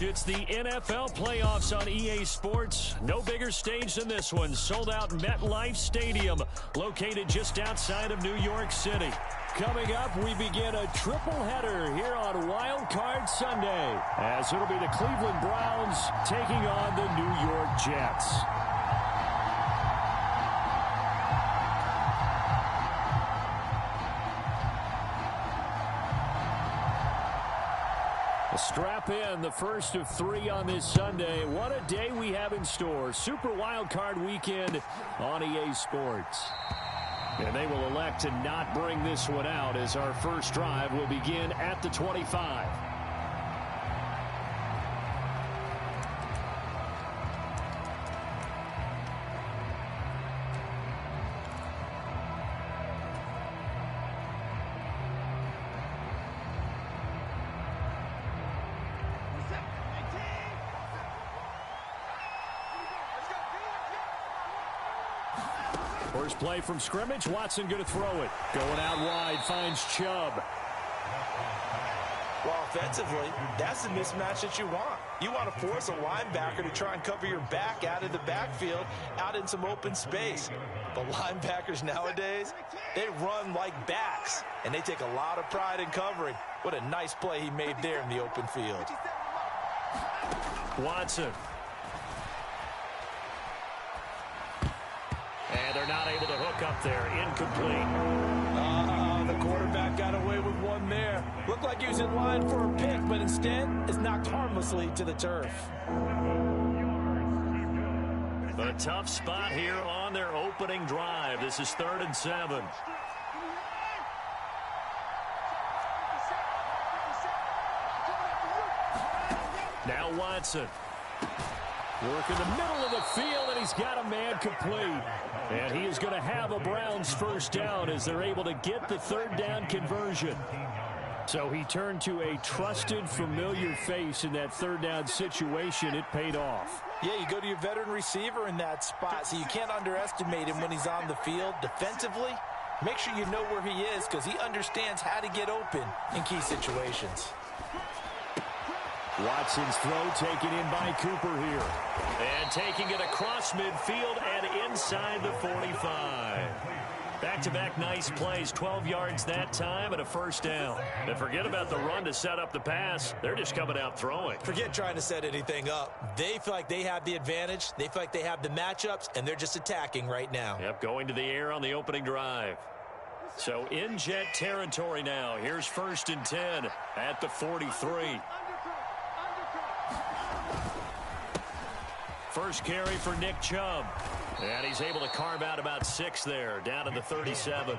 It's the NFL playoffs on EA Sports. No bigger stage than this one. Sold out MetLife Stadium, located just outside of New York City. Coming up, we begin a triple header here on Wild Card Sunday, as it'll be the Cleveland Browns taking on the New York Jets. Strap in, the first of 3 on this Sunday. What a day we have in store. Super Wild Card Weekend on EA Sports. And they will elect to not bring this one out, as our first drive will begin at the 25. First play from scrimmage. Watson going to throw it. Going out wide, finds Chubb. Well, offensively, that's the mismatch that you want. You want to force a linebacker to try and cover your back out of the backfield, out in some open space. But linebackers nowadays, they run like backs, and they take a lot of pride in covering. What a nice play he made there in the open field. Watson. And they're not able to hook up there. Incomplete. The quarterback got away with one there. Looked like he was in line for a pick, but instead is knocked harmlessly to the turf. A tough spot here on their opening drive. This is 3rd and 7. Now Watson. Work in the middle of the field, and he's got a man complete. And he is going to have a Browns first down as they're able to get the 3rd down conversion. So he turned to a trusted, familiar face in that 3rd down situation. It paid off. Yeah, you go to your veteran receiver in that spot, so you can't underestimate him when he's on the field. Defensively, make sure you know where he is, because he understands how to get open in key situations. Watson's throw taken in by Cooper here. And taking it across midfield and inside the 45. Back-to-back nice plays, 12 yards that time and a first down. And forget about the run to set up the pass. They're just coming out throwing. Forget trying to set anything up. They feel like they have the advantage. They feel like they have the matchups, and they're just attacking right now. Yep, going to the air on the opening drive. So in Jet territory now. Here's 1st and 10 at the 43. First carry for Nick Chubb. And he's able to carve out about 6 there, down to the 37.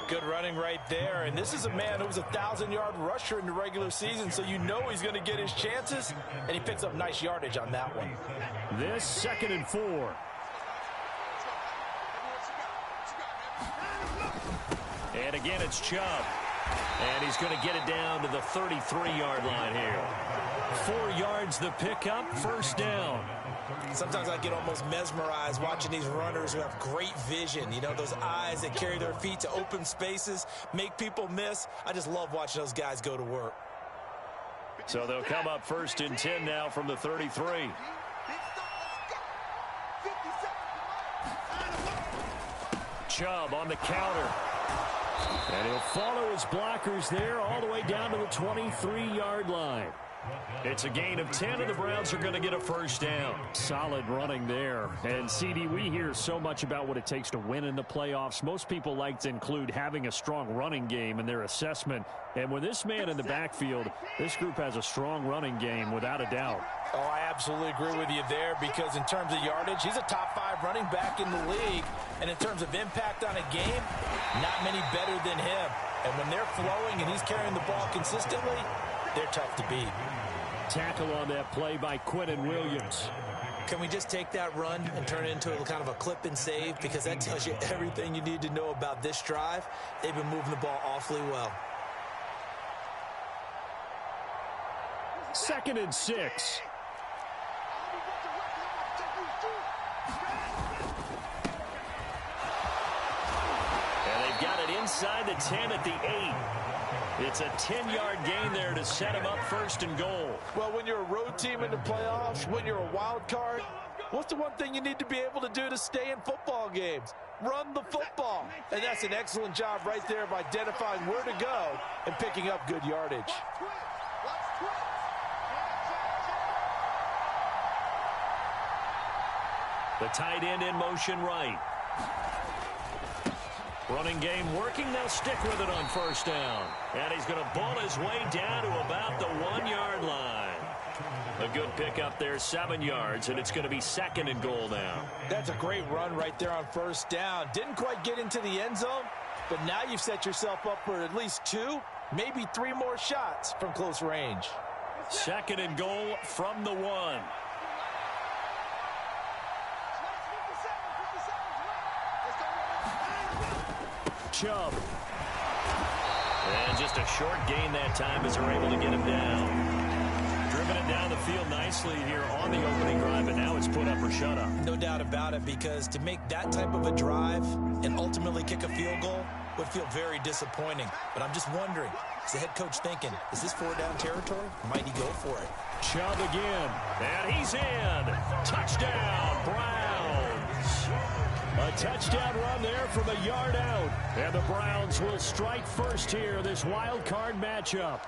Good running right there. And this is a man who was a 1,000-yard rusher in the regular season, so you know he's going to get his chances. And he picks up nice yardage on that one. This 2nd and 4. And again, it's Chubb. And he's going to get it down to the 33-yard line here. 4 yards the pickup, first down. Sometimes I get almost mesmerized watching these runners who have great vision. You know, those eyes that carry their feet to open spaces, make people miss. I just love watching those guys go to work. So they'll come up 1st and 10 now from the 33. Chubb on the counter. And he'll follow his blockers there all the way down to the 23-yard line. It's a gain of 10, and the Browns are going to get a first down. Solid running there. And, CD, we hear so much about what it takes to win in the playoffs. Most people like to include having a strong running game in their assessment. And with this man in the backfield, this group has a strong running game without a doubt. Oh, I absolutely agree with you there, because in terms of yardage, he's a top 5 running back in the league. And in terms of impact on a game, not many better than him. And when they're flowing and he's carrying the ball consistently, they're tough to beat. Tackle on that play by Quinnen Williams. Can we just take that run and turn it into a kind of a clip and save? Because that tells you everything you need to know about this drive. They've been moving the ball awfully well. 2nd and 6. And they've got it inside the 10 at the 8. It's a 10-yard gain there to set him up first and goal. Well, when you're a road team in the playoffs, when you're a wild card, what's the one thing you need to be able to do to stay in football games? Run the football. And that's an excellent job right there of identifying where to go and picking up good yardage. The tight end in motion right. Running game working. They'll stick with it on first down. And he's going to ball his way down to about the 1-yard line. A good pickup there, 7 yards, and it's going to be second and goal now. That's a great run right there on first down. Didn't quite get into the end zone, but now you've set yourself up for at least 2, maybe 3 more shots from close range. Second and goal from the 1. Chubb. And just a short gain that time as they're able to get him down. Driven it down the field nicely here on the opening drive, and now it's put up or shut up. No doubt about it, because to make that type of a drive and ultimately kick a field goal would feel very disappointing. But I'm just wondering, is the head coach thinking, is this 4-down territory? Might he go for it? Chubb again, and he's in. Touchdown, Browns. A touchdown run there from a yard out. And the Browns will strike first here, this wild card matchup.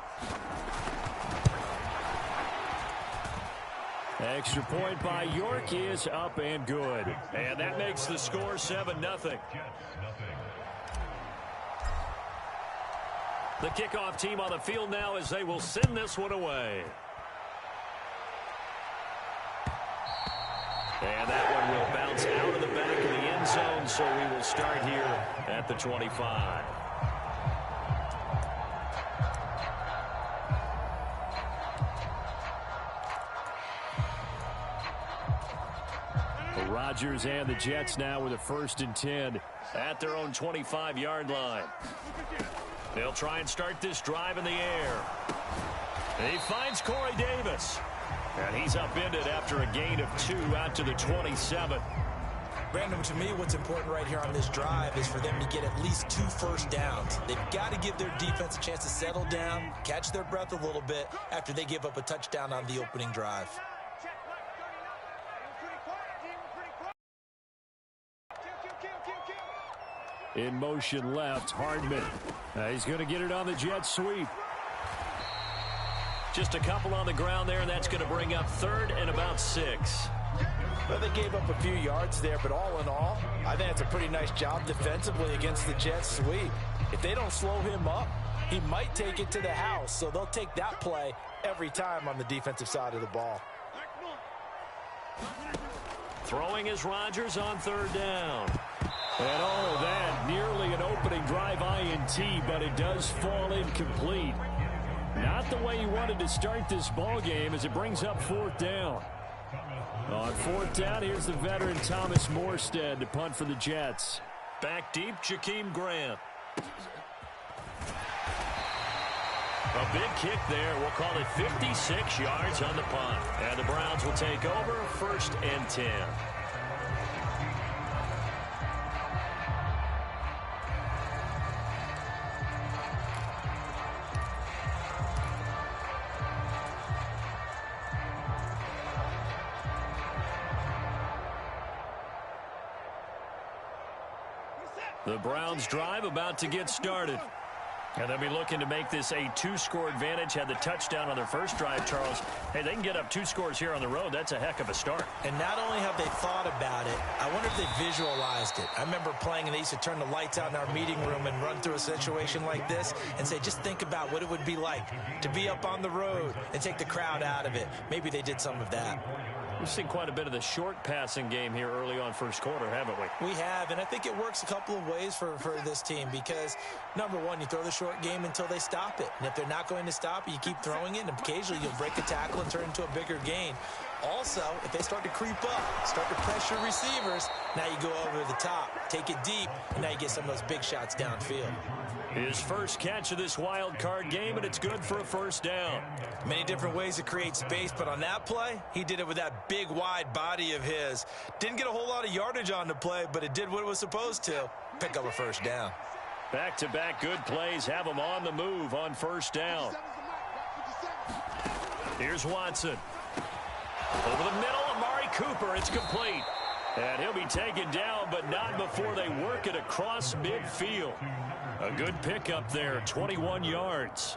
Extra point by York is up and good. And that makes the score 7-0. The kickoff team on the field now as they will send this one away. And that one will bounce out of the back of the end zone, so we will start here at the 25. The Rodgers and the Jets now with a 1st and 10 at their own 25-yard line. They'll try and start this drive in the air. And he finds Corey Davis. And he's upended after a gain of 2 out to the 27. Brandon, to me, what's important right here on this drive is for them to get at least 2 first downs. They've got to give their defense a chance to settle down, catch their breath a little bit after they give up a touchdown on the opening drive. In motion left, Hardman. He's going to get it on the jet sweep. Just a couple on the ground there, and that's going to bring up 3rd and about 6. Well, they gave up a few yards there, but all in all, I think it's a pretty nice job defensively against the Jets sweep. If they don't slow him up, he might take it to the house, so they'll take that play every time on the defensive side of the ball. Throwing is Rodgers on 3rd down. And all of that, nearly an opening drive INT, but it does fall incomplete. Not the way you wanted to start this ball game as it brings up 4th down. On 4th down, here's the veteran Thomas Morstead to punt for the Jets. Back deep, Jakeem Grant. A big kick there. We'll call it 56 yards on the punt. And the Browns will take over 1st and 10. The Browns drive about to get started. And they'll be looking to make this a 2-score advantage. Had the touchdown on their first drive, Charles. Hey, they can get up 2 scores here on the road. That's a heck of a start. And not only have they thought about it, I wonder if they visualized it. I remember playing, and they used to turn the lights out in our meeting room and run through a situation like this and say, just think about what it would be like to be up on the road and take the crowd out of it. Maybe they did some of that. We've seen quite a bit of the short passing game here early on first quarter, haven't we? We have, and I think it works a couple of ways for this team because, number one, you throw the short game until they stop it. And if they're not going to stop it, you keep throwing it, and occasionally you'll break a tackle and turn it into a bigger gain. Also, if they start to creep up, start to pressure receivers, now you go over the top, take it deep, and now you get some of those big shots downfield. His first catch of this wild card game, and it's good for a 1st down. Many different ways to create space, but on that play, he did it with that big, wide body of his. Didn't get a whole lot of yardage on the play, but it did what it was supposed to, pick up a 1st down. Back-to-back good plays have them on the move on first down. Here's Watson. Over the middle, Amari Cooper. It's complete. And he'll be taken down, but not before they work it across midfield. A good pickup there, 21 yards.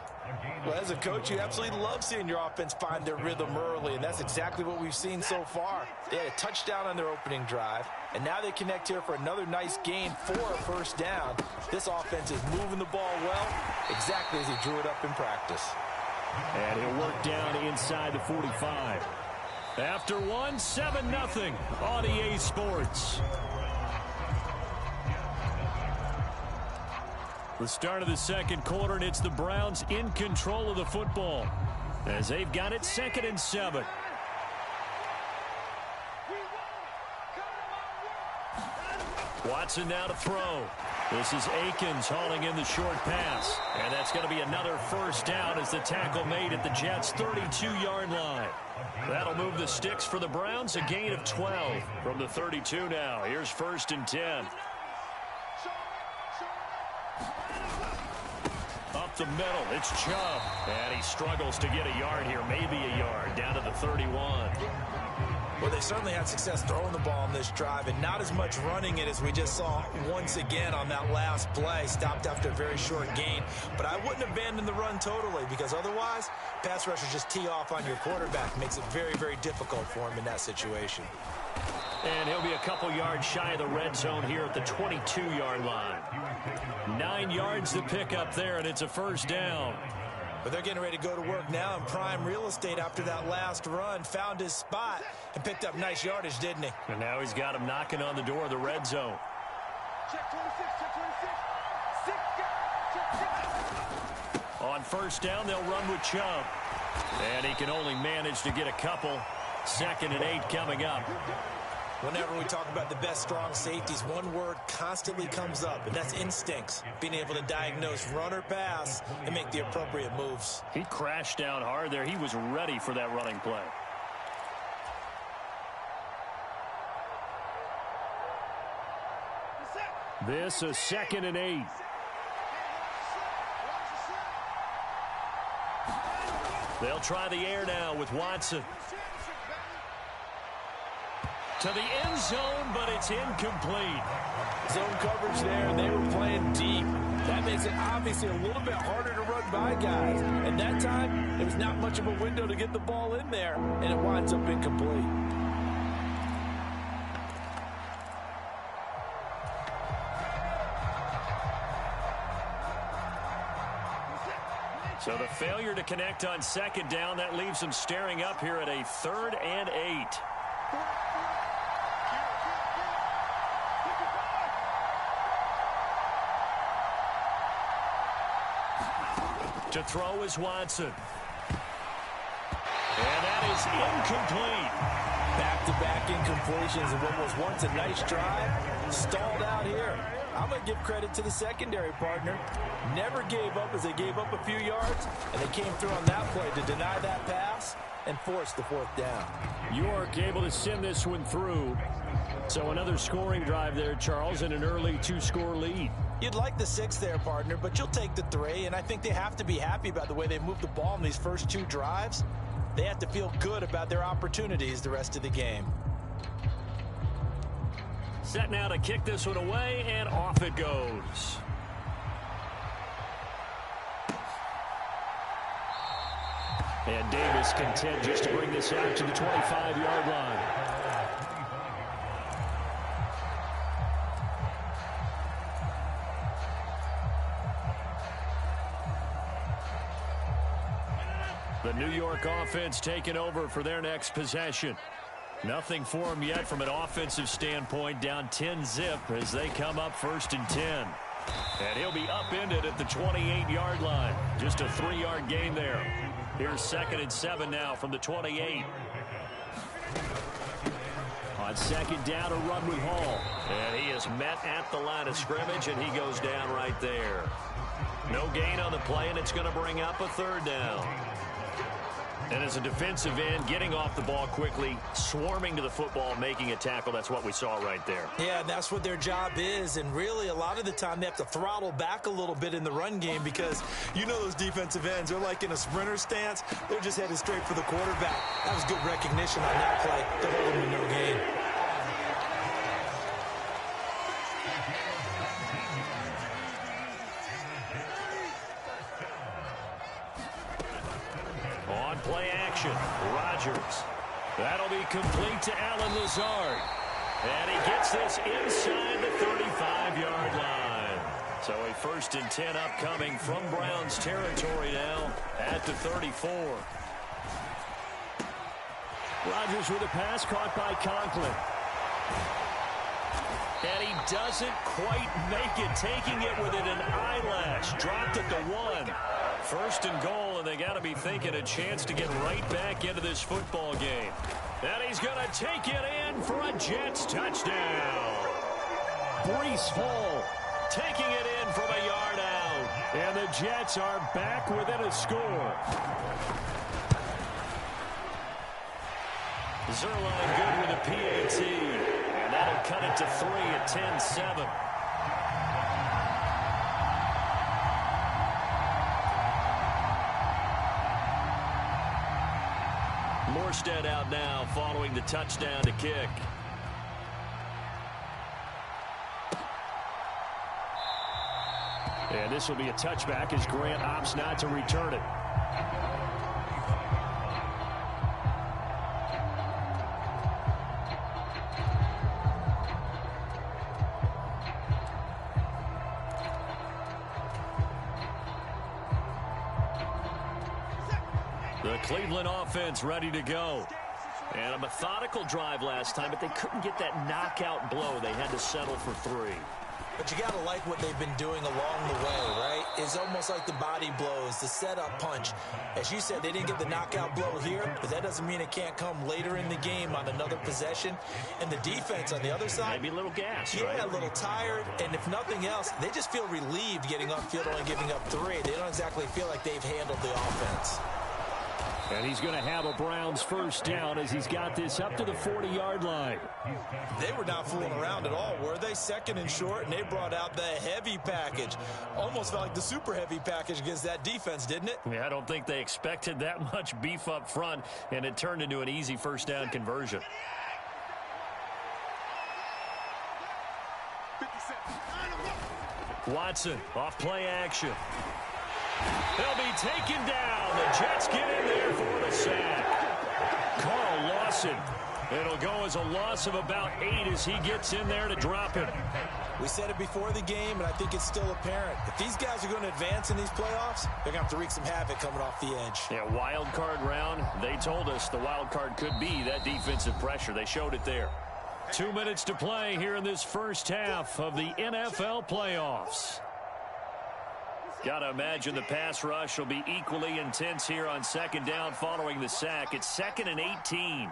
Well, as a coach, you absolutely love seeing your offense find their rhythm early, and that's exactly what we've seen so far. They had a touchdown on their opening drive, and now they connect here for another nice gain for a first down. This offense is moving the ball well, exactly as he drew it up in practice. And he'll work down inside the 45. After one, 7-0 on EA Sports. The start of the second quarter, and it's the Browns in control of the football as they've got it 2nd and 7. Watson now to throw. This is Akins hauling in the short pass. And that's going to be another first down as the tackle made at the Jets' 32-yard line. That'll move the sticks for the Browns, a gain of 12 from the 32 now. Here's 1st and 10. Up the middle, it's Chubb. And he struggles to get a yard here, maybe a yard, down to the 31. Well, they certainly had success throwing the ball on this drive and not as much running it as we just saw once again on that last play. Stopped after a very short gain. But I wouldn't abandon the run totally because otherwise, pass rushers just tee off on your quarterback. Makes it very, very difficult for him in that situation. And he'll be a couple yards shy of the red zone here at the 22-yard line. 9 yards to pick up there, and it's a first down. But they're getting ready to go to work now in prime real estate after that last run. Found his spot and picked up nice yardage, didn't he? And now he's got him knocking on the door of the red zone. Check 26, check 26. On first down, they'll run with Chubb. And he can only manage to get a couple. 2nd and 8 coming up. Whenever we talk about the best strong safeties, one word constantly comes up, and that's instincts. Being able to diagnose run or pass and make the appropriate moves. He crashed down hard there. He was ready for that running play. This a 2nd and 8. They'll try the air now with Watson. To the end zone, but it's incomplete. Zone coverage there, and they were playing deep. That makes it obviously a little bit harder to run by guys. And that time, there was not much of a window to get the ball in there, and it winds up incomplete. So the failure to connect on 2nd down, that leaves them staring up here at a 3rd and 8. To throw is Watson. And that is incomplete. Back-to-back incompletions of what was once a nice drive. Stalled out here. I'm going to give credit to the secondary partner. Never gave up as they gave up a few yards, and they came through on that play to deny that pass and force the 4th down. York able to send this one through. So another scoring drive there, Charles, and an early 2-score lead. You'd like the 6 there, partner, but you'll take the 3, and I think they have to be happy about the way they moved the ball in these first 2 drives. They have to feel good about their opportunities the rest of the game. Set now to kick this one away, and off it goes. And Davis content just to bring this out to the 25-yard line. The New York offense taking over for their next possession. Nothing for them yet from an offensive standpoint, down 10-zip as they come up 1st and 10. And he'll be upended at the 28-yard line. Just a 3-yard gain there. Here's 2nd and 7 now from the 28. On 2nd down, a run with Hall. And he is met at the line of scrimmage, and he goes down right there. No gain on the play, and it's going to bring up a 3rd down. And as a defensive end, getting off the ball quickly, swarming to the football, making a tackle, that's what we saw right there. Yeah, and that's what their job is. And really, a lot of the time, they have to throttle back a little bit in the run game because you know those defensive ends, they're like in a sprinter stance. They're just headed straight for the quarterback. That was good recognition on that play to hold them to no gain. On play action, Rodgers. That'll be complete to Allen Lazard. And he gets this inside the 35-yard line. So a 1st and 10 upcoming from Browns territory now at the 34. Rodgers with a pass caught by Conklin. And he doesn't quite make it, taking it within an eyelash. Dropped at the 1. 1st and goal, and they got to be thinking a chance to get right back into this football game. And he's going to take it in for a Jets touchdown. Breece Hall taking it in from a yard out. And the Jets are back within a score. Zerline good with a PAT. And that'll cut it to 3 at 10-7. Morstead out now following the touchdown to kick. And this will be a touchback as Grant opts not to return it. The Cleveland offense ready to go. And a methodical drive last time, but they couldn't get that knockout blow. They had to settle for 3. But you got to like what they've been doing along the way, right? It's almost like the body blows, the setup punch. As you said, they didn't get the knockout blow here, but that doesn't mean it can't come later in the game on another possession. And the defense on the other side, maybe a little gas, yeah, right? A little tired. And if nothing else, they just feel relieved getting upfield, only giving up 3. They don't exactly feel like they've handled the offense. And he's going to have a Browns 1st down as he's got this up to the 40-yard line. They were not fooling around at all, were they? 2nd and short, and they brought out the heavy package. Almost felt like the super heavy package against that defense, didn't it? Yeah, I don't think they expected that much beef up front, and it turned into an easy 1st down conversion. Watson off play action. They'll be taken down. The Jets get in there for the sack. Carl Lawson. It'll go as a loss of about 8 as he gets in there to drop it. We said it before the game, and I think it's still apparent. If these guys are going to advance in these playoffs, they're going to have to wreak some havoc coming off the edge. Yeah, wild card round. They told us the wild card could be that defensive pressure. They showed it there. 2 minutes to play here in this 1st half of the NFL playoffs. Got to imagine the pass rush will be equally intense here on 2nd down following the sack. It's 2nd and 18.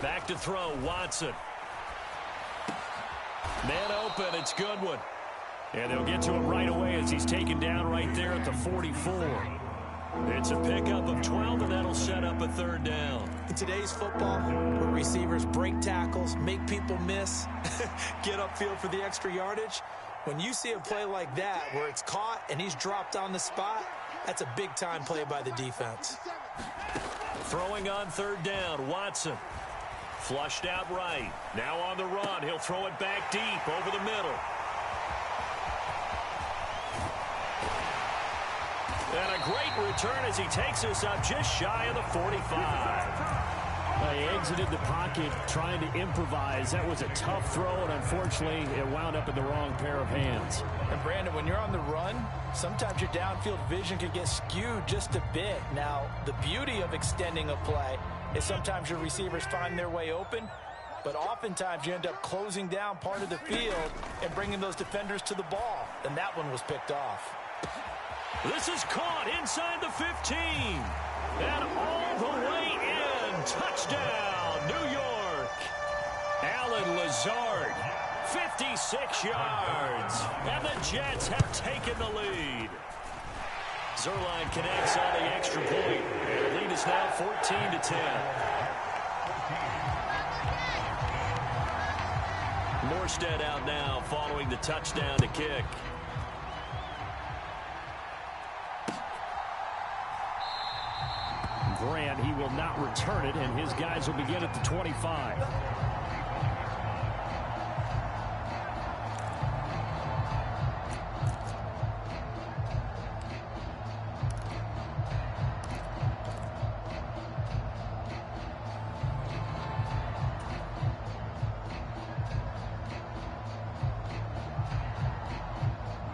Back to throw, Watson. Man open, it's Goodwin. And they'll get to him right away as he's taken down right there at the 44. It's a pickup of 12, and that'll set up a 3rd down. In today's football, where receivers break tackles, make people miss, get upfield for the extra yardage, when you see a play like that where it's caught and he's dropped on the spot, that's a big-time play by the defense. Throwing on 3rd down, Watson. Flushed out right. Now on the run. He'll throw it back deep over the middle. And a great return as he takes us up just shy of the 45. He exited the pocket trying to improvise. That was a tough throw, and unfortunately, it wound up in the wrong pair of hands. And, Brandon, when you're on the run, sometimes your downfield vision can get skewed just a bit. Now, the beauty of extending a play is sometimes your receivers find their way open, but oftentimes you end up closing down part of the field and bringing those defenders to the ball. And that one was picked off. This is caught inside the 15. And all the way in. Touchdown, New York. Allen Lazard 56 yards. And the Jets have taken the lead. Zuerlein connects on the extra point. And the lead is now 14-10. Morstead out now following the touchdown to kick. Grant, he will not return it, and his guys will begin at the 25.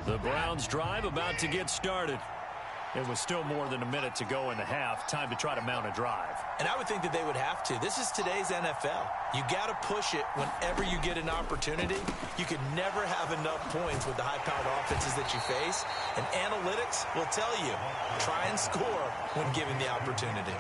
The Browns drive about to get started. It was still more than a minute to go in the half. Time to try to mount a drive. And I would think that they would have to. This is today's NFL. You got to push it whenever you get an opportunity. You could never have enough points with the high-powered offenses that you face. And analytics will tell you, try and score when given the opportunity.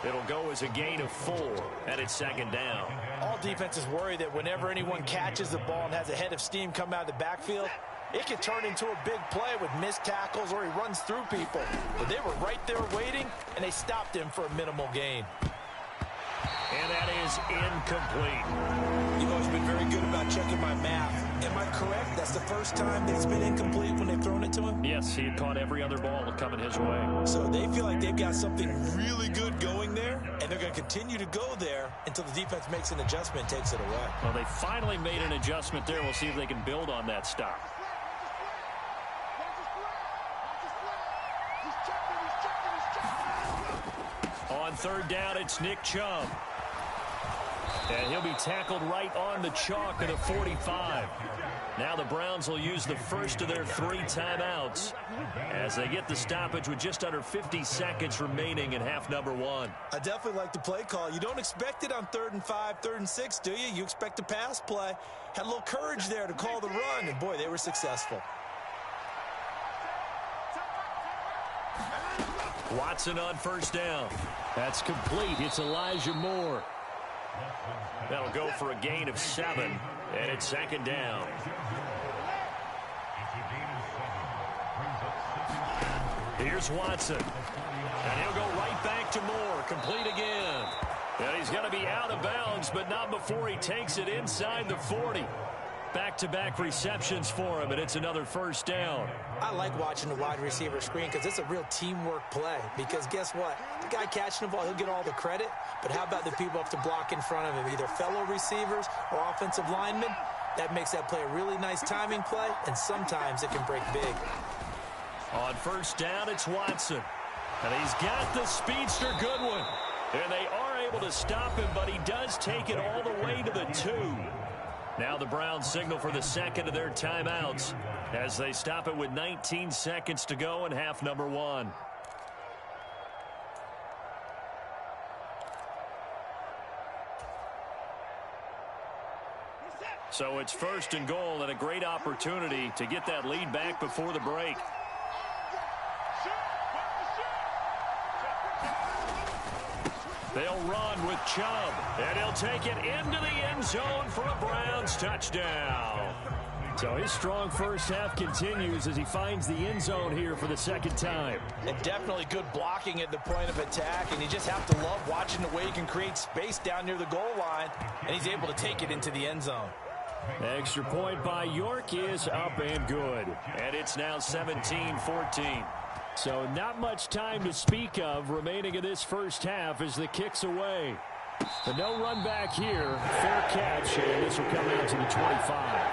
It'll go as a gain of 4, and it's second down. All defenses worry that whenever anyone catches the ball and has a head of steam come out of the backfield, it can turn into a big play with missed tackles or he runs through people. But they were right there waiting, and they stopped him for a minimal gain. And that is incomplete. You've always been very good about checking my math. Am I correct? That's the first time that it's been incomplete when they've thrown it to him? Yes, he had caught every other ball coming his way. So they feel like they've got something really good going there, and they're going to continue to go there until the defense makes an adjustment and takes it away. Well, they finally made an adjustment there. We'll see if they can build on that stop. On third down, it's Nick Chubb. And he'll be tackled right on the chalk at the 45. Now the Browns will use the first of their 3 timeouts as they get the stoppage with just under 50 seconds remaining in half number 1. I definitely like the play call. You don't expect it on 3rd and 5, 3rd and 6, do you? You expect a pass play. Had a little courage there to call the run, and boy, they were successful. Watson on first down. That's complete. It's Elijah Moore. That'll go for a gain of 7, and it's second down. Here's Watson. And he'll go right back to Moore. Complete again. And he's going to be out of bounds, but not before he takes it inside the 40. Back-to-back receptions for him, and it's another first down. I like watching the wide receiver screen because it's a real teamwork play. Because guess what? The guy catching the ball, he'll get all the credit. But how about the people up to block in front of him, either fellow receivers or offensive linemen? That makes that play a really nice timing play, and sometimes it can break big. On first down, it's Watson. And he's got the speedster Goodwin. And they are able to stop him, but he does take it all the way to the 2. Now the Browns signal for the second of their timeouts as they stop it with 19 seconds to go in half number 1. So it's first and goal and a great opportunity to get that lead back before the break. They'll run with Chubb, and he'll take it into the end zone for a Browns touchdown. So his strong first half continues as he finds the end zone here for the second time. And definitely good blocking at the point of attack, and you just have to love watching the way he can create space down near the goal line, and he's able to take it into the end zone. Extra point by York is up and good. And it's now 17-14. So not much time to speak of remaining in this first half as the kick's away. But no run back here. Fair catch, and this will come out to the 25.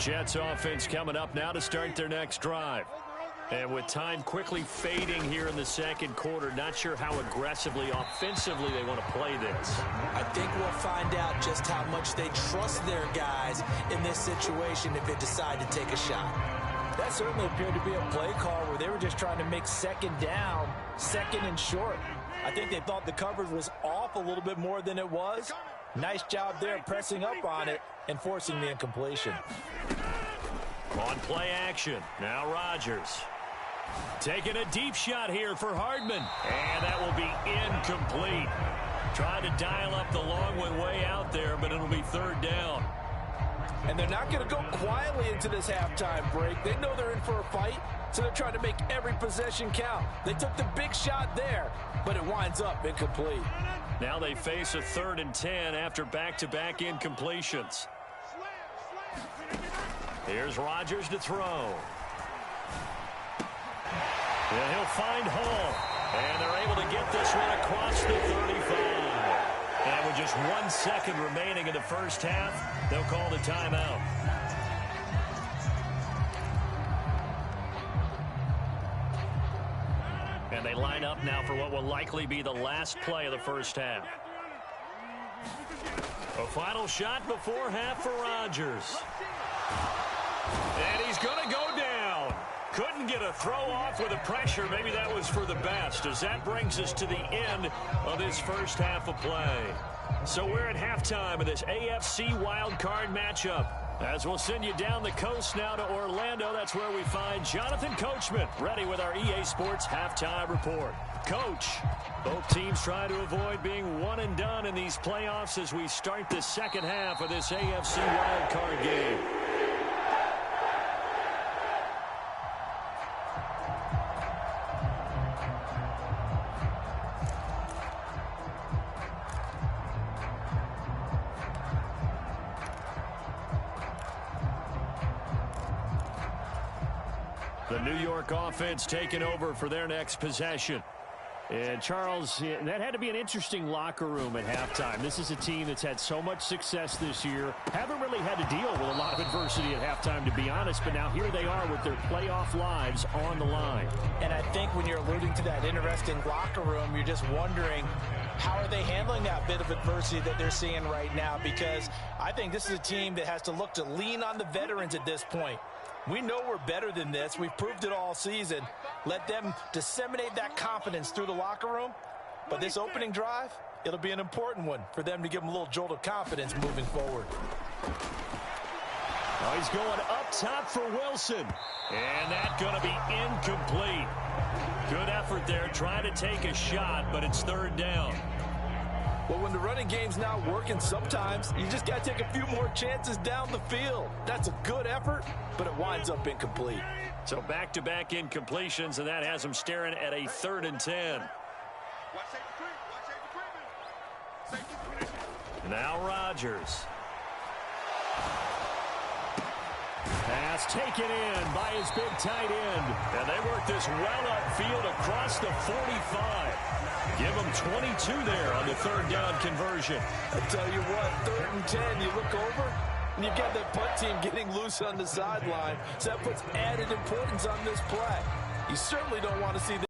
Jets offense coming up now to start their next drive. And with time quickly fading here in the second quarter, not sure how aggressively, offensively they want to play this. I think we'll find out just how much they trust their guys in this situation if they decide to take a shot. That certainly appeared to be a play call where they were just trying to make second down, second and short. I think they thought the coverage was off off a little bit more than it was. Nice job there pressing up on it and forcing the incompletion. On play action, now Rodgers. Taking a deep shot here for Hardman. And that will be incomplete. Trying to dial up the long one way out there, but it'll be third down. And they're not going to go quietly into this halftime break. They know they're in for a fight, so they're trying to make every possession count. They took the big shot there, but it winds up incomplete. Now they face a 3rd and 10 after back-to-back incompletions. Here's Rodgers to throw. And he'll find Hall. And they're able to get this one across the 35. And with just 1 second remaining in the first half, they'll call the timeout. And they line up now for what will likely be the last play of the first half. A final shot before half for Rodgers. And he's going to go down. Couldn't get a throw off with the pressure. Maybe that was for the best, as that brings us to the end of this first half of play. So we're at halftime of this AFC wildcard matchup. As we'll send you down the coast now to Orlando, that's where we find Jonathan Coachman, ready with our EA Sports halftime report. Coach, both teams try to avoid being one and done in these playoffs as we start the second half of this AFC wildcard game. The New York offense taking over for their next possession. And, Charles, that had to be an interesting locker room at halftime. This is a team that's had so much success this year. Haven't really had to deal with a lot of adversity at halftime, to be honest. But now here they are with their playoff lives on the line. And I think when you're alluding to that interesting locker room, you're just wondering, how are they handling that bit of adversity that they're seeing right now? Because I think this is a team that has to look to lean on the veterans at this point. We know we're better than this. We've proved it all season. Let them disseminate that confidence through the locker room. But this opening drive, it'll be an important one for them to give them a little jolt of confidence moving forward. Oh, he's going up top for Wilson. And that's going to be incomplete. Good effort there trying to take a shot, but it's third down. Well, when the running game's not working, sometimes you just got to take a few more chances down the field. That's a good effort, but it winds up incomplete. So back-to-back incompletions, and that has them staring at a 3rd and 10. Now Rodgers. Pass taken in by his big tight end. And they work this well upfield across the 45. Give them 22 there on the 3rd down conversion. I tell you what, 3rd and 10, you look over, and you've got that punt team getting loose on the sideline. So that puts added importance on this play. You certainly don't want to see the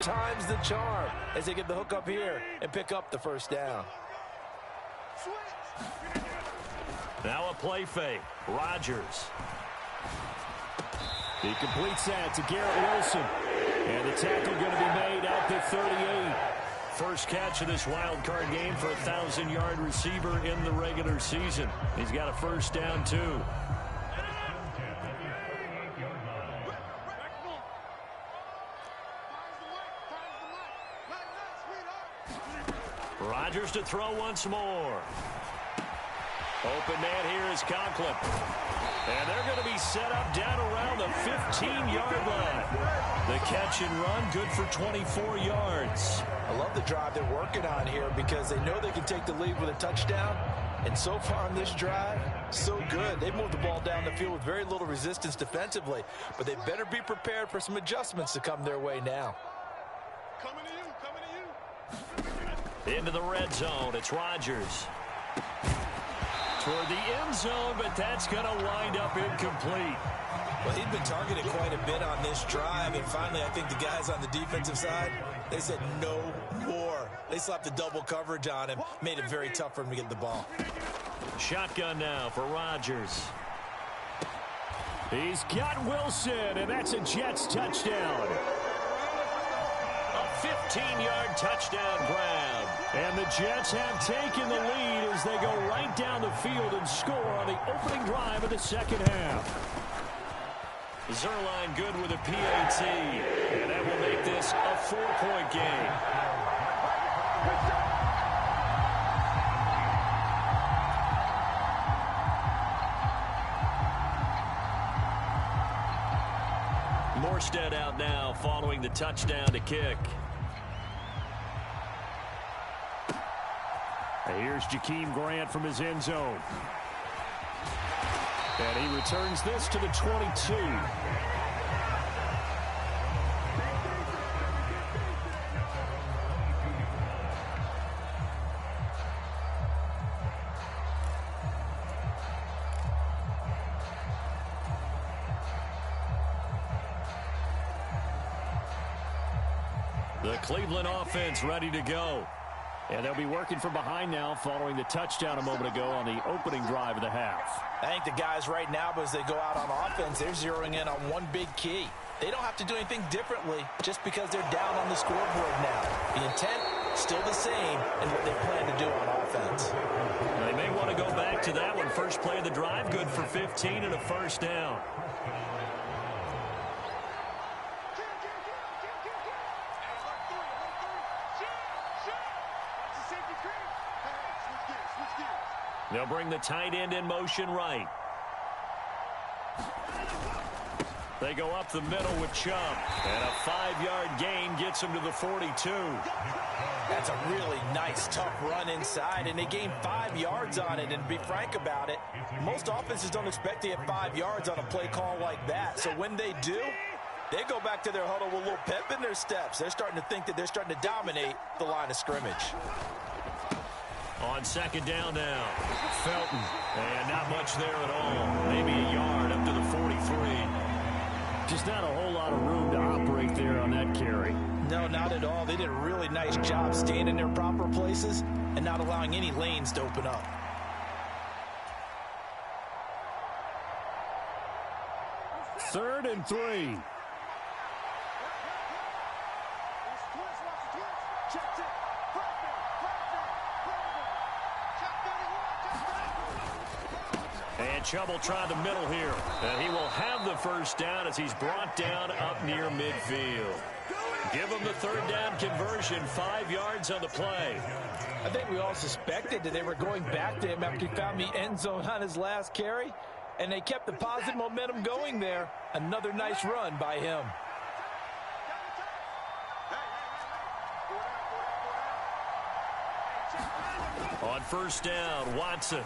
times the charm as they get the hook up here and pick up the first down. Now a play fake. Rodgers. He completes that to Garrett Wilson. And the tackle going to be made at the 38. First catch of this wild card game for a 1,000-yard receiver in the regular season. He's got a first down, too. Rodgers to throw once more. Open man here is Conklin. And they're going to be set up down around the 15-yard line. The catch and run, good for 24 yards. I love the drive they're working on here because they know they can take the lead with a touchdown. And so far on this drive, so good. They moved the ball down the field with very little resistance defensively. But they better be prepared for some adjustments to come their way now. Coming to you. Into the red zone, it's Rodgers. Toward the end zone, but that's going to wind up incomplete. Well, he'd been targeted quite a bit on this drive, and finally I think the guys on the defensive side, they said no more. They slapped the double coverage on him, made it very tough for him to get the ball. Shotgun now for Rodgers. He's got Wilson, and that's a Jets touchdown. A 15-yard touchdown grab. And the Jets have taken the lead as they go right down the field and score on the opening drive of the second half. Zuerlein good with a PAT, and that will make this a 4-point game. Morstead out now following the touchdown to kick. And here's Jakeem Grant from his end zone. And he returns this to the 22. The Cleveland offense ready to go. And they'll be working from behind now following the touchdown a moment ago on the opening drive of the half. I think the guys right now, as they go out on offense, they're zeroing in on one big key. They don't have to do anything differently just because they're down on the scoreboard now. The intent, still the same in what they plan to do on offense. They may want to go back to that one. First play of the drive, good for 15 and a first down. They'll bring the tight end in motion right. They go up the middle with Chubb. And a 5-yard gain gets him to the 42. That's a really nice, tough run inside, and they gained 5 yards on it. And to be frank about it, most offenses don't expect to get 5 yards on a play call like that. So when they do, they go back to their huddle with a little pep in their steps. They're starting to think that they're starting to dominate the line of scrimmage. On second down now, Felton. And not much there at all. Maybe a yard up to the 43. Just not a whole lot of room to operate there on that carry. No, not at all. They did a really nice job staying in their proper places and not allowing any lanes to open up. Third and 3. And Chubb will try the middle here. And he will have the first down as he's brought down up near midfield. Give him the third down conversion, 5 yards on the play. I think we all suspected that they were going back to him after he found the end zone on his last carry. And they kept the positive momentum going there. Another nice run by him. On first down, Watson.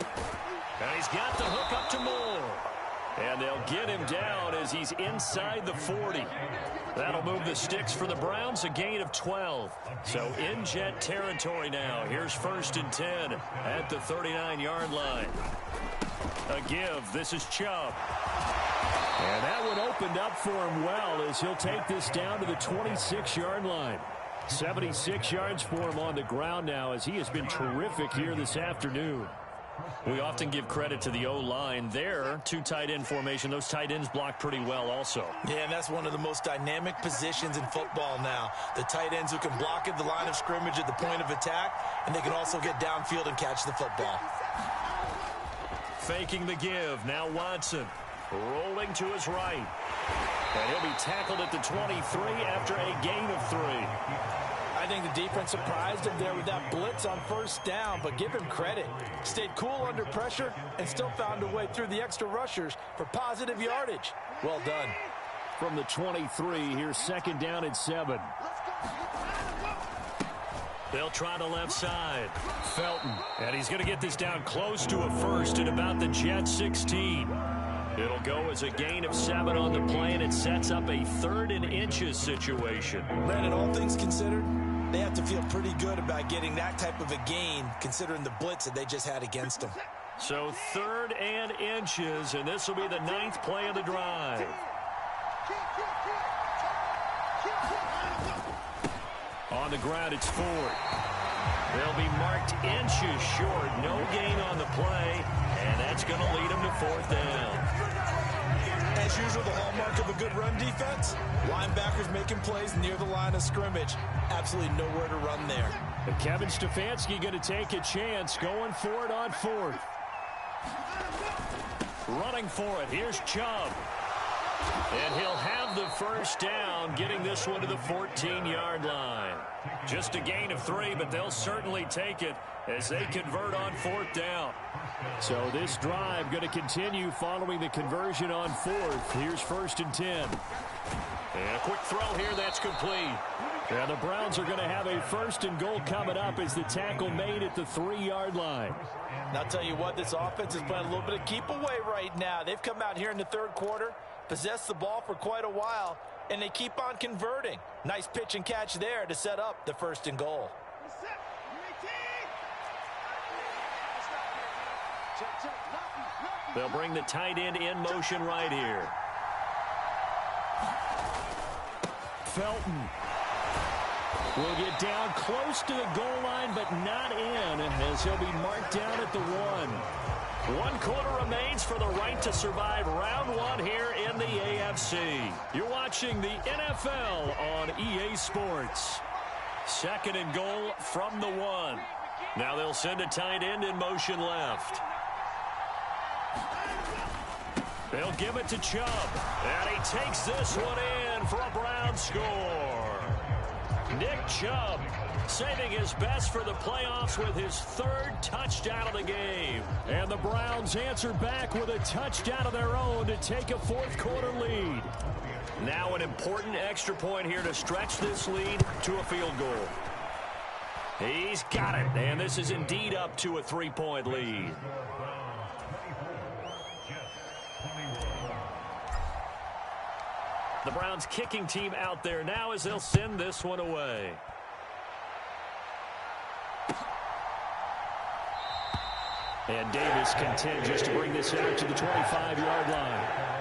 And he's got the hook up to Moore. And they'll get him down as he's inside the 40. That'll move the sticks for the Browns, a gain of 12. So in Jet territory now. Here's first and 10 at the 39-yard line. A give. This is Chubb. And that one opened up for him well as he'll take this down to the 26-yard line. 76 yards for him on the ground now as he has been terrific here this afternoon. We often give credit to the O-line there. 2 tight end formation. Those tight ends block pretty well also. Yeah, and that's one of the most dynamic positions in football now. The tight ends who can block at the line of scrimmage at the point of attack, and they can also get downfield and catch the football. Faking the give. Now Watson rolling to his right. And he'll be tackled at the 23 after a gain of 3. I think the defense surprised him there with that blitz on first down, but give him credit. Stayed cool under pressure and still found a way through the extra rushers for positive yardage. Well done. From the 23, here's second down and 7. They'll try the left side. Felton. And he's going to get this down close to a first at about the Jets 16. It'll go as a gain of 7 on the play, and it sets up a 3rd and inches situation. Brandon, all things considered, they have to feel pretty good about getting that type of a gain, considering the blitz that they just had against them. So 3rd and inches, and this will be the 9th play of the drive. On the ground, it's Ford. They'll be marked inches short. No gain on the play, and that's going to lead them to 4th down. As usual, the hallmark of a good run defense, linebackers making plays near the line of scrimmage. Absolutely nowhere to run there. And Kevin Stefanski going to take a chance, going for it on fourth. Running for it, here's Chubb. And he'll have the first down, getting this one to the 14-yard line. Just a gain of 3, but they'll certainly take it as they convert on fourth down. So this drive going to continue following the conversion on fourth. Here's 1st and 10. And a quick throw here, that's complete. And the Browns are going to have a 1st and goal coming up as the tackle made at the 3-yard line. And I'll tell you what, this offense is playing a little bit of keep away right now. They've come out here in the third quarter, possessed the ball for quite a while, and they keep on converting. Nice pitch and catch there to set up the 1st and goal. They'll bring the tight end in motion right here. Felton will get down close to the goal line, but not in, as he'll be marked down at the 1. 1 quarter remains for the right to survive round 1 here in the AFC. You're watching the NFL on EA Sports. 2nd and goal from the 1. Now they'll send a tight end in motion left. They'll give it to Chubb. And he takes this one in for a Brown score. Nick Chubb saving his best for the playoffs with his 3rd touchdown of the game. And the Browns answer back with a touchdown of their own to take a 4th quarter lead. Now an important extra point here to stretch this lead to a field goal. He's got it, and this is indeed up to a 3-point lead. The Browns kicking team out there now as they'll send this one away. And Davis continues to bring this out to the 25-yard line.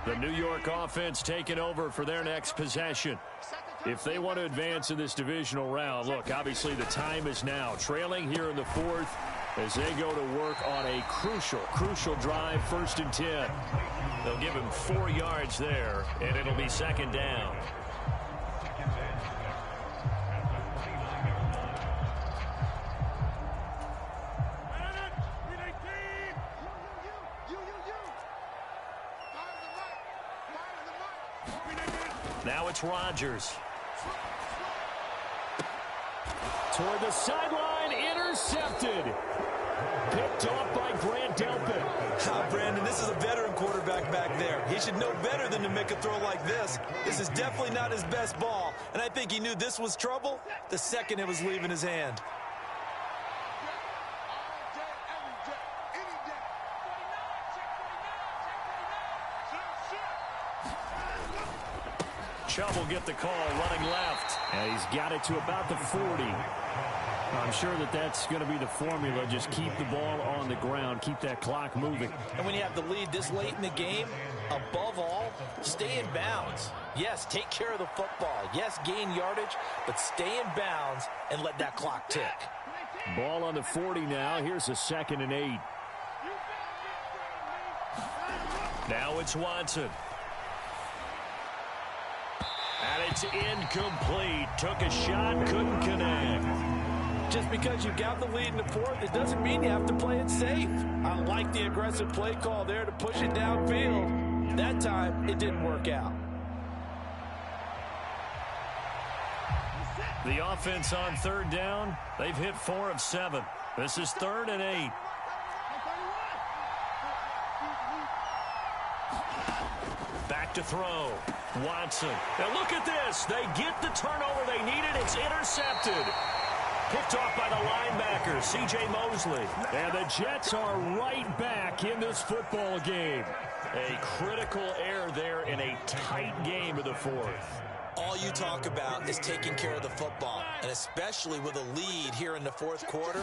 The New York offense taking over for their next possession. If they want to advance in this divisional round, look, obviously the time is now. Trailing here in the 4th as they go to work on a crucial drive, 1st and 10. They'll give him 4 yards there, and it'll be 2nd down. Now it's Rodgers. Toward the sideline, intercepted. Picked off by Grant Delpit. Brandon, this is a veteran quarterback back there. He should know better than to make a throw like this. This is definitely not his best ball, and I think he knew this was trouble the second it was leaving his hand. Chubb will get the call running left. And he's got it to about the 40. I'm sure that's going to be the formula. Just keep the ball on the ground. Keep that clock moving. And when you have the lead this late in the game, above all, stay in bounds. Yes, take care of the football. Yes, gain yardage, but stay in bounds and let that clock tick. Ball on the 40 now. Here's a 2nd and 8. Now it's Watson. And it's incomplete. Took a shot, couldn't connect. Just because you got the lead in the 4th, it doesn't mean you have to play it safe. I like the aggressive play call there to push it downfield. That time, it didn't work out. The offense on 3rd down, they've hit 4 of 7. This is 3rd and 8. Back to throw. Watson. Now look at this. They get the turnover they needed. It's intercepted. Picked off by the linebacker, C.J. Mosley. And the Jets are right back in this football game. A critical error there in a tight game of the 4th. all you talk about is taking care of the football, and especially with a lead here in the fourth quarter,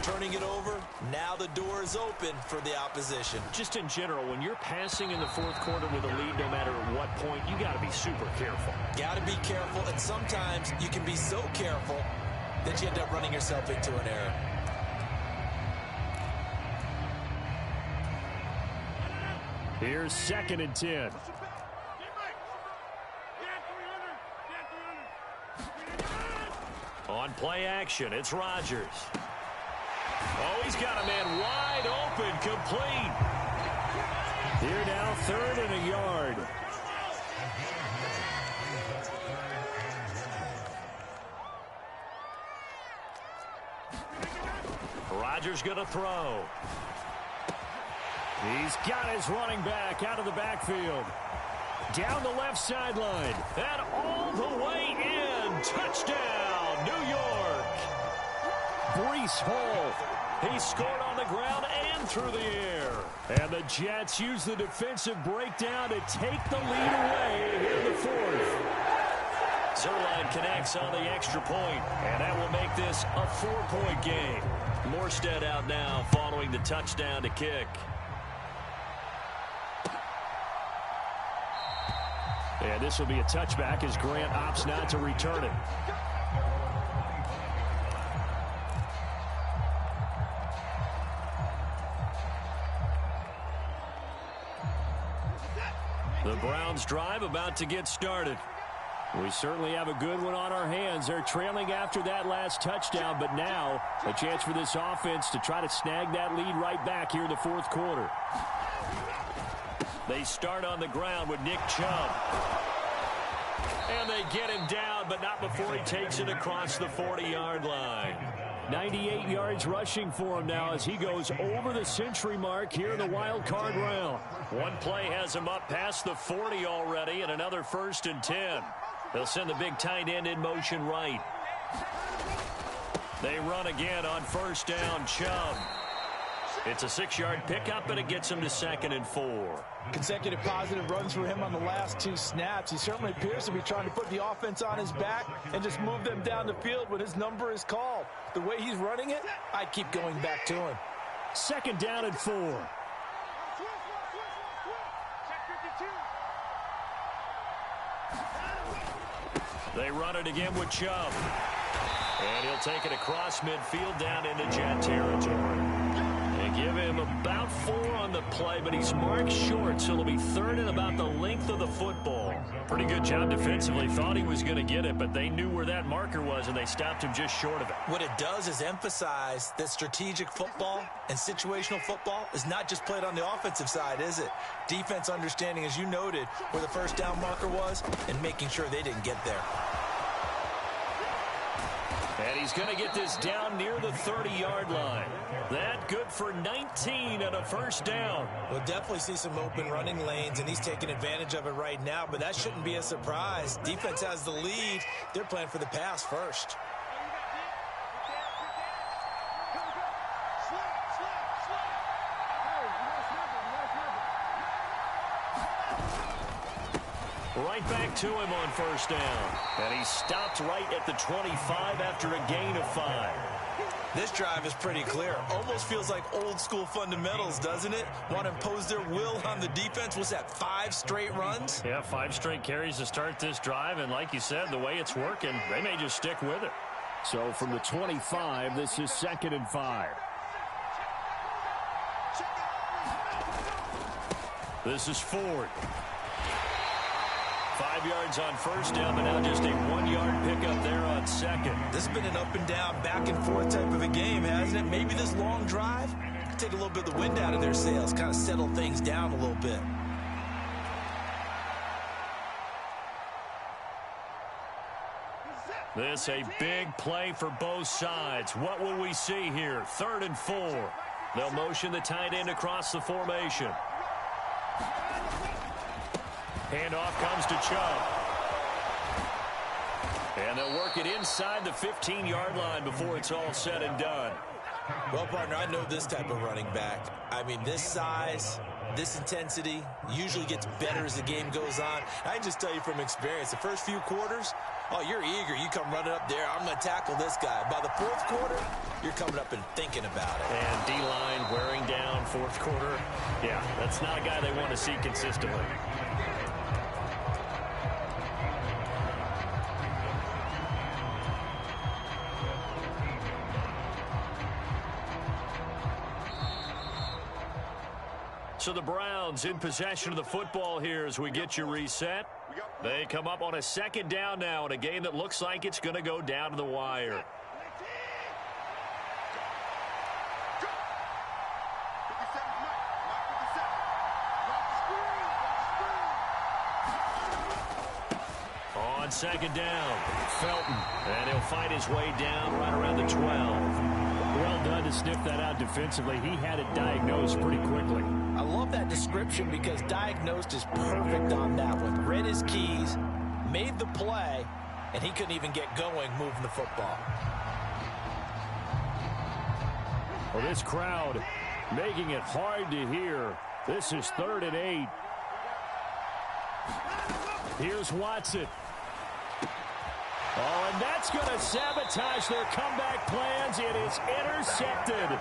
turning it over, now the door is open for the opposition. Just in general, when you're passing in the fourth quarter with a lead, no matter at what point, you got to be super careful. Got to be careful, and sometimes you can be so careful that you end up running yourself into an error. Here's 2nd and 10. On play action, it's Rodgers. Oh, he's got a man wide open, complete. Here now, 3rd and a yard. Rodgers going to throw. He's got his running back out of the backfield. Down the left sideline. And all the way in. Touchdown, New York. Breece Hall. He scored on the ground and through the air. And the Jets use the defensive breakdown to take the lead away here in the 4th. Zuerlein connects on the extra point, and that will make this a 4-point game. Morstead out now following the touchdown to kick. And this will be a touchback as Grant opts not to return it. The Browns drive about to get started. We certainly have a good one on our hands. They're trailing after that last touchdown, but now a chance for this offense to try to snag that lead right back here in the 4th quarter. They start on the ground with Nick Chubb. And they get him down, but not before he takes it across the 40-yard line. 98 yards rushing for him now as he goes over the century mark here in the wild card round. One play has him up past the 40 already, and another 1st and 10. They'll send the big tight end in motion right. They run again on 1st down, Chubb. It's a 6-yard pickup, and it gets him to 2nd and 4. Consecutive positive runs for him on the last 2 snaps. He certainly appears to be trying to put the offense on his back and just move them down the field when his number is called. The way he's running it, I keep going back to him. 2nd down and 4. They run it again with Chubb. And he'll take it across midfield down into Jet territory. They give him about 4 on the play, but he's marked short, so it'll be 3rd and about the length of the football. Pretty good job defensively. Thought he was going to get it, but they knew where that marker was, and they stopped him just short of it. What it does is emphasize that strategic football and situational football is not just played on the offensive side, is it? Defense understanding, as you noted, where the 1st down marker was and making sure they didn't get there. And he's going to get this down near the 30-yard line. That good for 19 and a 1st down. We'll definitely see some open running lanes, and he's taking advantage of it right now, but that shouldn't be a surprise. Defense has the lead. They're playing for the pass first. Right back to him on 1st down. And he stopped right at the 25 after a gain of 5. This drive is pretty clear. Almost feels like old school fundamentals, doesn't it? Want to impose their will on the defense. What's that, 5 straight runs? Yeah, 5 straight carries to start this drive. And like you said, the way it's working, they may just stick with it. So from the 25, this is 2nd and 5. This is Ford. 5 yards on 1st down, but now just a 1-yard pickup there on 2nd. This has been an up and down, back and forth type of a game, hasn't it? Maybe this long drive could take a little bit of the wind out of their sails, kind of settle things down a little bit. This a big play for both sides. What will we see here? 3rd and 4. They'll motion the tight end across the formation. Handoff comes to Chubb. And they'll work it inside the 15-yard line before it's all said and done. Well, partner, I know this type of running back. I mean, this size, this intensity usually gets better as the game goes on. I can just tell you from experience, the first few quarters, oh, you're eager. You come running up there, I'm going to tackle this guy. By the fourth quarter, you're coming up and thinking about it. And D-line wearing down fourth quarter. Yeah, that's not a guy they want to see consistently. So the Browns in possession of the football here as we get you reset. They come up on a second down now in a game that looks like it's going to go down to the wire. On second down, Felton, and he'll fight his way down right around the 12. Well done to sniff that out defensively. He had it diagnosed pretty quickly. I love that description because diagnosed is perfect on that one. Read his keys, made the play, and he couldn't even get going moving the football. Well, this crowd making it hard to hear. This is 3rd and 8. Here's Watson. Oh, and that's going to sabotage their comeback plans. It is intercepted.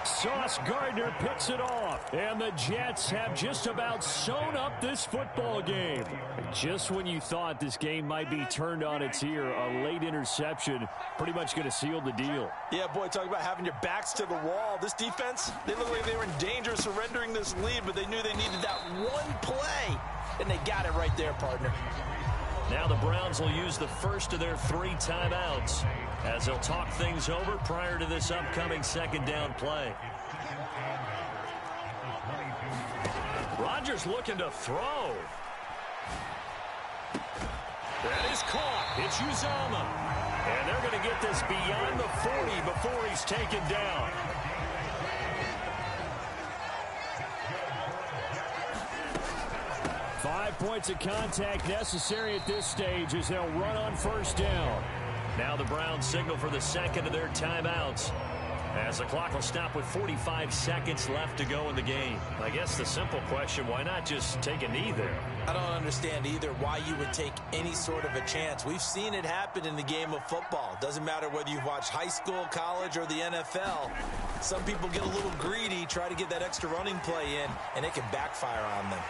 Sauce Gardner picks it off. And the Jets have just about sewn up this football game. Just when you thought this game might be turned on its ear, a late interception pretty much going to seal the deal. Yeah, boy, talk about having your backs to the wall. This defense, they looked like they were in danger of surrendering this lead, but they knew they needed that one play, and they got it right there, partner. Now the Browns will use the first of their 3 timeouts as they'll talk things over prior to this upcoming second down play. Rodgers looking to throw. That is caught. It's Uzomah. And they're going to get this beyond the 40 before he's taken down. Five points of contact necessary at this stage as they'll run on first down. Now the Browns signal for the second of their timeouts as the clock will stop with 45 seconds left to go in the game. I guess the simple question, why not just take a knee there? I don't understand either why you would take any sort of a chance. We've seen it happen in the game of football. Doesn't matter whether you've watched high school, college, or the NFL. Some people get a little greedy, try to get that extra running play in, and it can backfire on them.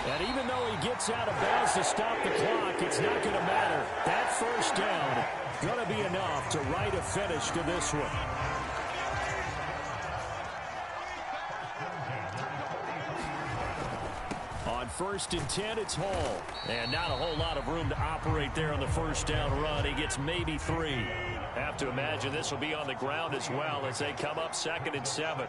And even though he gets out of bounds to stop the clock, it's not going to matter. That first down going to be enough to write a finish to this one. On 1st and 10, it's Hall. And not a whole lot of room to operate there on the first down run. He gets maybe 3. Have to imagine this will be on the ground as well as they come up 2nd and 7.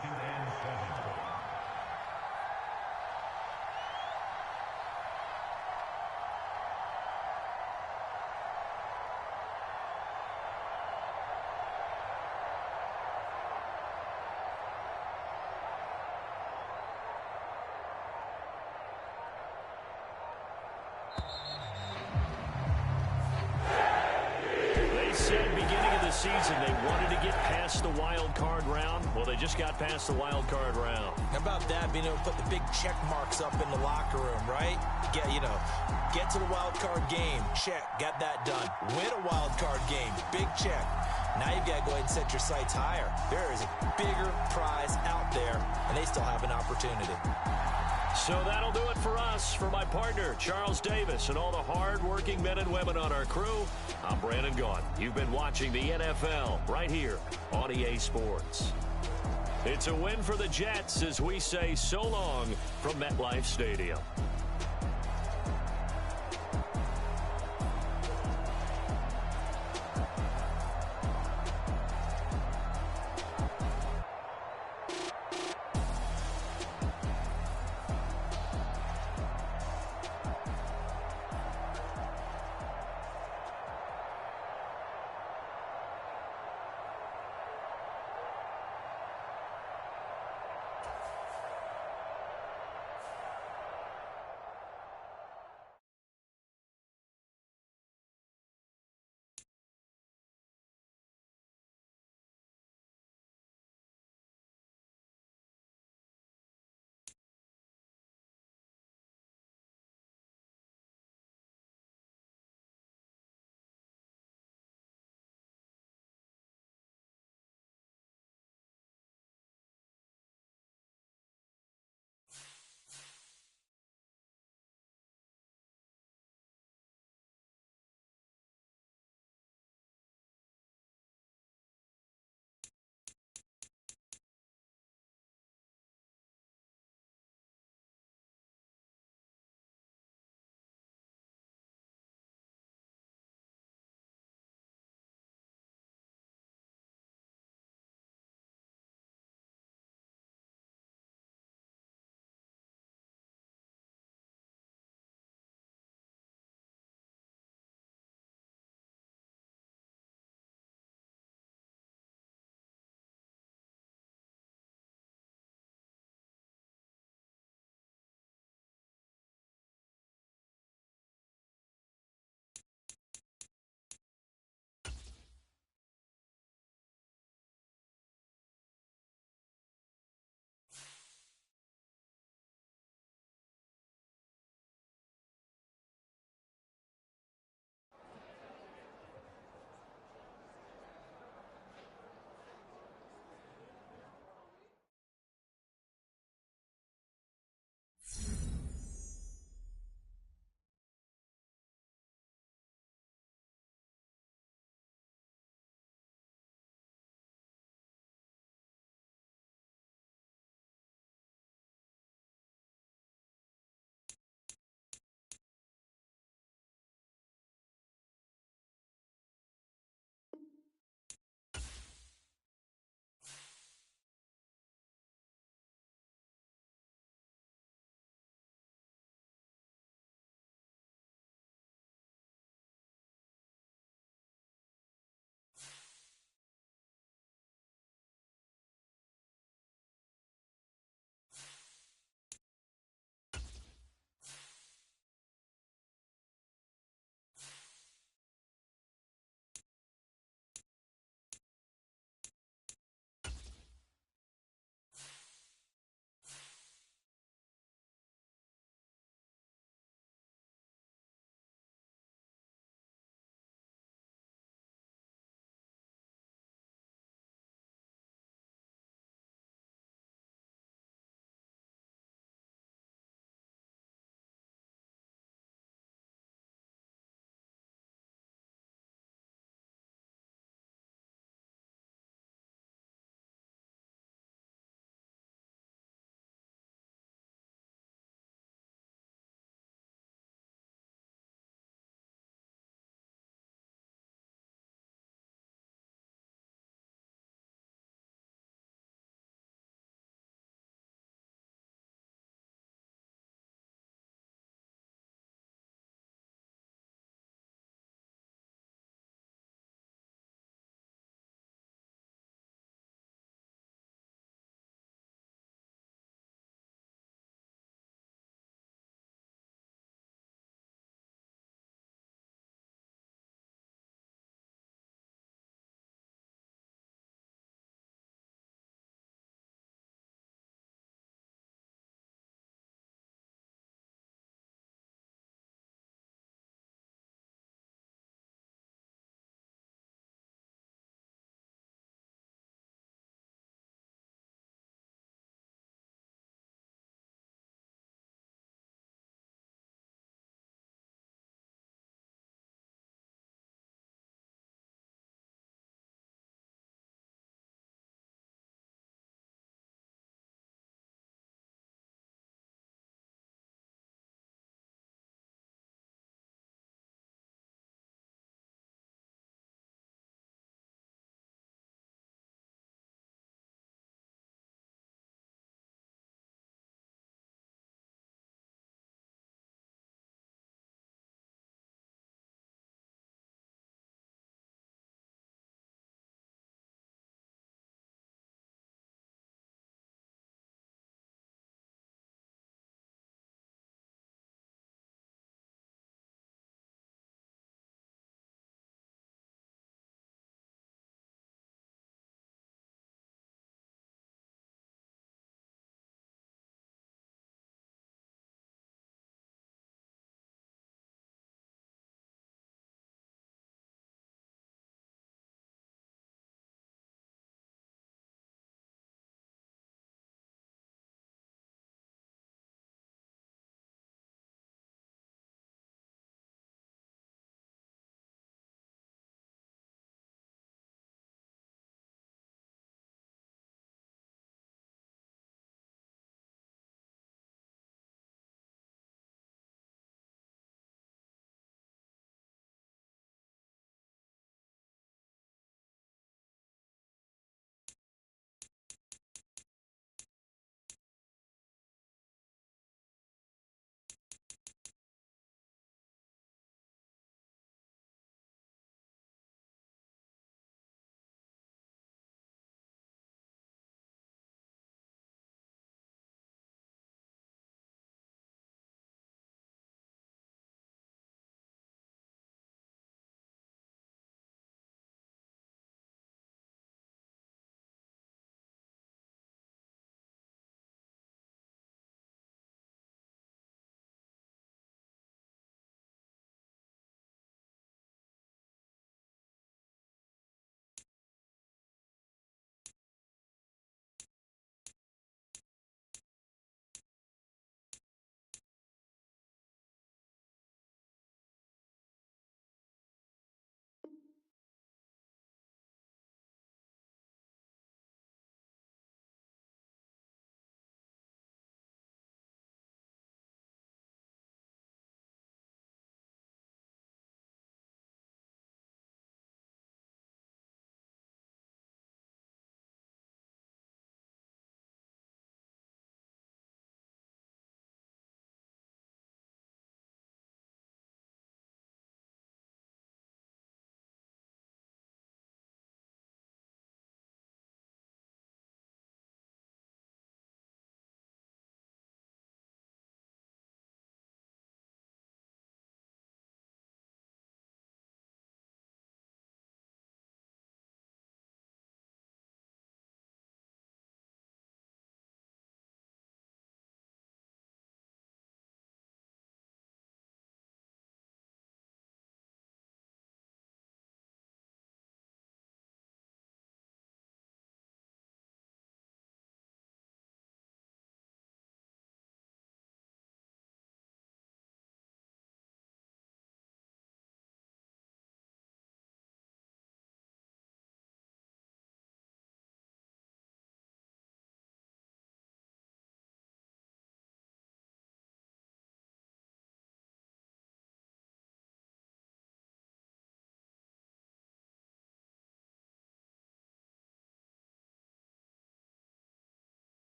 Season they wanted to get past the wild card round. Well, they just got past the wild card round. How about that, being able to put the big check marks up in the locker room, right? Get to the wild card game, check, got that done. Win a wild card game, big check. Now you've got to go ahead and set your sights higher. There is a bigger prize out there, and they still have an opportunity. So that'll do it for us. For my partner, Charles Davis, and all the hard-working men and women on our crew, I'm Brandon Gaudin. You've been watching the NFL right here on EA Sports. It's a win for the Jets as we say so long from MetLife Stadium.